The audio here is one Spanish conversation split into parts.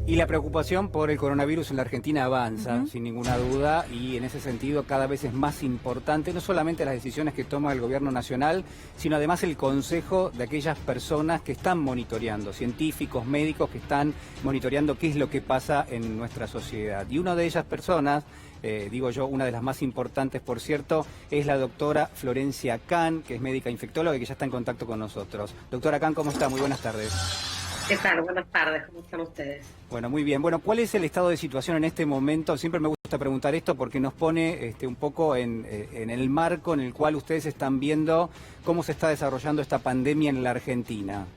Y la preocupación por el coronavirus en la Argentina avanza, sin ninguna duda, y en ese sentido cada vez es más importante no solamente las decisiones que toma el gobierno nacional, sino además el consejo de aquellas personas que están monitoreando, científicos, médicos que están monitoreando qué es lo que pasa en nuestra sociedad. Y una de ellas personas, digo yo, una de las más importantes, por cierto, es la doctora Florencia Can, que es médica infectóloga y que ya está en contacto con nosotros. Doctora Can, ¿cómo está? Muy buenas tardes. ¿Qué tal? Buenas tardes, ¿cómo están ustedes? Bueno, muy bien. Bueno, ¿cuál es el estado de situación en este momento? Siempre me gusta preguntar esto porque nos pone un poco en el marco en el cual ustedes están viendo cómo se está desarrollando esta pandemia en la Argentina.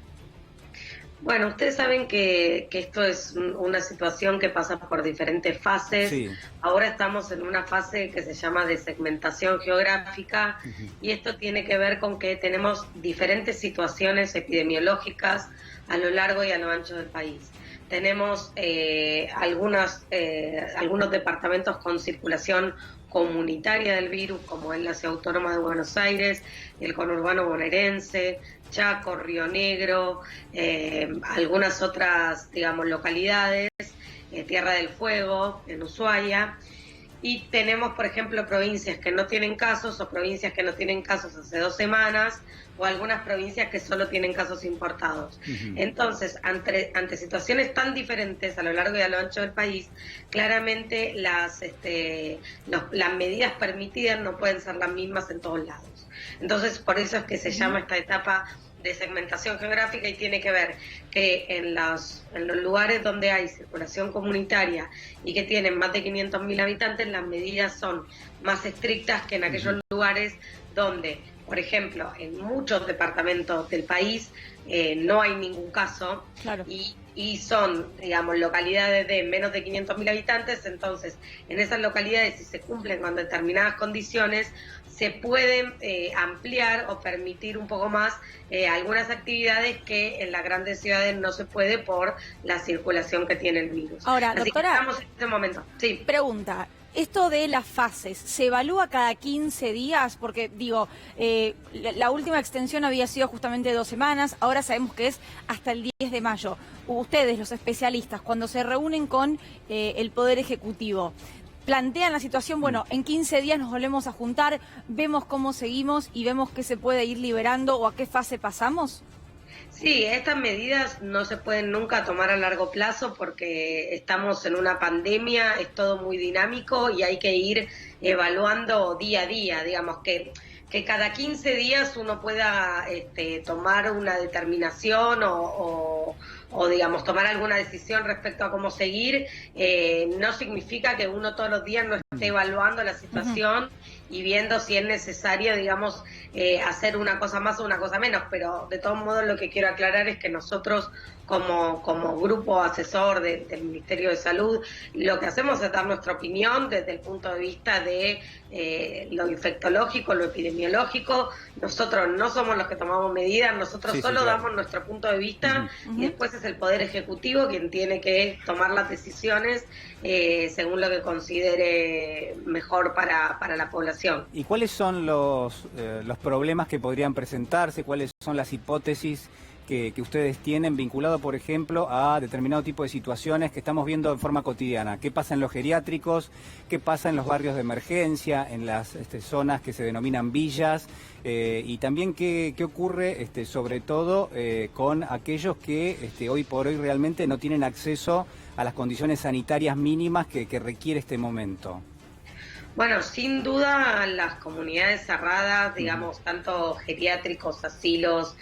Bueno, ustedes saben que esto es una situación que pasa por diferentes fases. Sí. Ahora estamos en una fase que se llama de segmentación geográfica y esto tiene que ver con que tenemos diferentes situaciones epidemiológicas a lo largo y a lo ancho del país. Tenemos algunos departamentos con circulación comunitaria del virus, como es la Ciudad Autónoma de Buenos Aires, el conurbano bonaerense, Chaco, Río Negro, algunas otras, digamos, localidades, Tierra del Fuego, en Ushuaia. Y tenemos, por ejemplo, provincias que no tienen casos o provincias que no tienen casos hace 2 semanas o algunas provincias que solo tienen casos importados. Entonces, ante situaciones tan diferentes a lo largo y a lo ancho del país, claramente las medidas permitidas no pueden ser las mismas en todos lados. Entonces, por eso es que se llama esta etapa de segmentación geográfica y tiene que ver que en los lugares donde hay circulación comunitaria y que tienen más de 500.000 habitantes, las medidas son más estrictas que en aquellos lugares donde, por ejemplo, en muchos departamentos del país no hay ningún caso. Claro. Y son, digamos, localidades de menos de 500.000 habitantes, entonces en esas localidades, si se cumplen con determinadas condiciones, se pueden ampliar o permitir un poco más algunas actividades que en las grandes ciudades no se puede por la circulación que tiene el virus. Ahora, así doctora, que estamos en este momento. Sí. Pregunta. Esto de las fases, ¿se evalúa cada 15 días? Porque, digo, la última extensión había sido justamente 2 semanas, ahora sabemos que es hasta el 10 de mayo. Ustedes, los especialistas, cuando se reúnen con el Poder Ejecutivo, plantean la situación, bueno, en 15 días nos volvemos a juntar, vemos cómo seguimos y vemos qué se puede ir liberando o a qué fase pasamos. Sí, estas medidas no se pueden nunca tomar a largo plazo porque estamos en una pandemia, es todo muy dinámico y hay que ir evaluando día a día, digamos que cada 15 días uno pueda tomar una determinación o digamos, tomar alguna decisión respecto a cómo seguir, no significa que uno todos los días no esté evaluando la situación y viendo si es necesario, digamos, hacer una cosa más o una cosa menos, pero de todos modos lo que quiero aclarar es que nosotros como grupo asesor del Ministerio de Salud, lo que hacemos es dar nuestra opinión desde el punto de vista de lo infectológico, lo epidemiológico. Nosotros no somos los que tomamos medidas, nosotros solo damos nuestro punto de vista y después es el Poder Ejecutivo quien tiene que tomar las decisiones según lo que considere mejor para la población. ¿Y cuáles son los problemas que podrían presentarse? ¿Cuáles son las hipótesis que ustedes tienen vinculado, por ejemplo, a determinado tipo de situaciones que estamos viendo de forma cotidiana? ¿Qué pasa en los geriátricos? ¿Qué pasa en los barrios de emergencia, en las zonas que se denominan villas? Y también qué ocurre sobre todo con aquellos que hoy por hoy realmente no tienen acceso a las condiciones sanitarias mínimas que requiere este momento. Bueno, sin duda las comunidades cerradas, digamos, tanto geriátricos, asilos,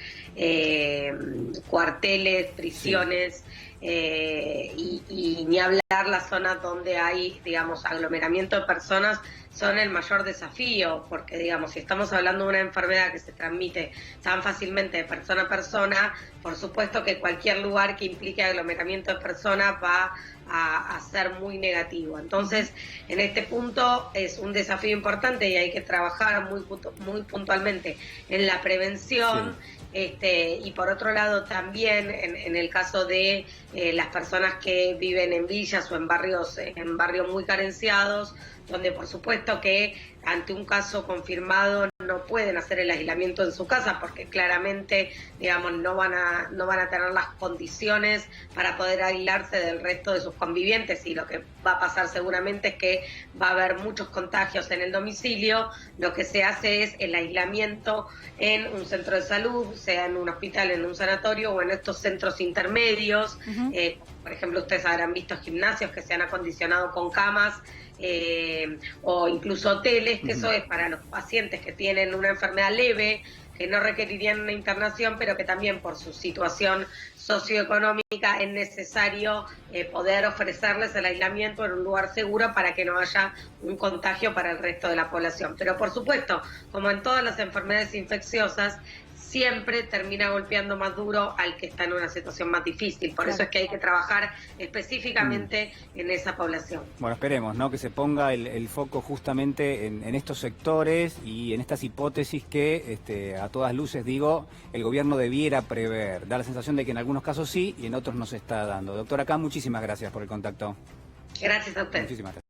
cuarteles, prisiones, y ni hablar las zonas donde hay, digamos, aglomeramiento de personas, son el mayor desafío, porque, digamos, si estamos hablando de una enfermedad que se transmite tan fácilmente de persona a persona, por supuesto que cualquier lugar que implique aglomeramiento de personas va a ser muy negativo. Entonces, en este punto es un desafío importante y hay que trabajar muy puntualmente en la prevención. Y por otro lado también en el caso de las personas que viven en villas o en barrios muy carenciados, donde por supuesto que ante un caso confirmado no pueden hacer el aislamiento en su casa porque claramente, digamos, no van a tener las condiciones para poder aislarse del resto de sus convivientes, y lo que va a pasar seguramente es que va a haber muchos contagios en el domicilio. Lo que se hace es el aislamiento en un centro de salud, sea en un hospital, en un sanatorio o en estos centros intermedios. Por ejemplo, ustedes habrán visto gimnasios que se han acondicionado con camas, o incluso hoteles, que eso es para los pacientes que tienen una enfermedad leve, que no requerirían una internación, pero que también por su situación socioeconómica es necesario poder ofrecerles el aislamiento en un lugar seguro para que no haya un contagio para el resto de la población. Pero por supuesto, como en todas las enfermedades infecciosas, siempre termina golpeando más duro al que está en una situación más difícil. Por eso es que hay que trabajar específicamente en esa población. Bueno, esperemos, ¿no?, que se ponga el foco justamente en estos sectores y en estas hipótesis que, a todas luces, digo, el gobierno debiera prever. Da la sensación de que en algunos casos sí y en otros no se está dando. Doctora K, muchísimas gracias por el contacto. Gracias a usted. Muchísimas gracias.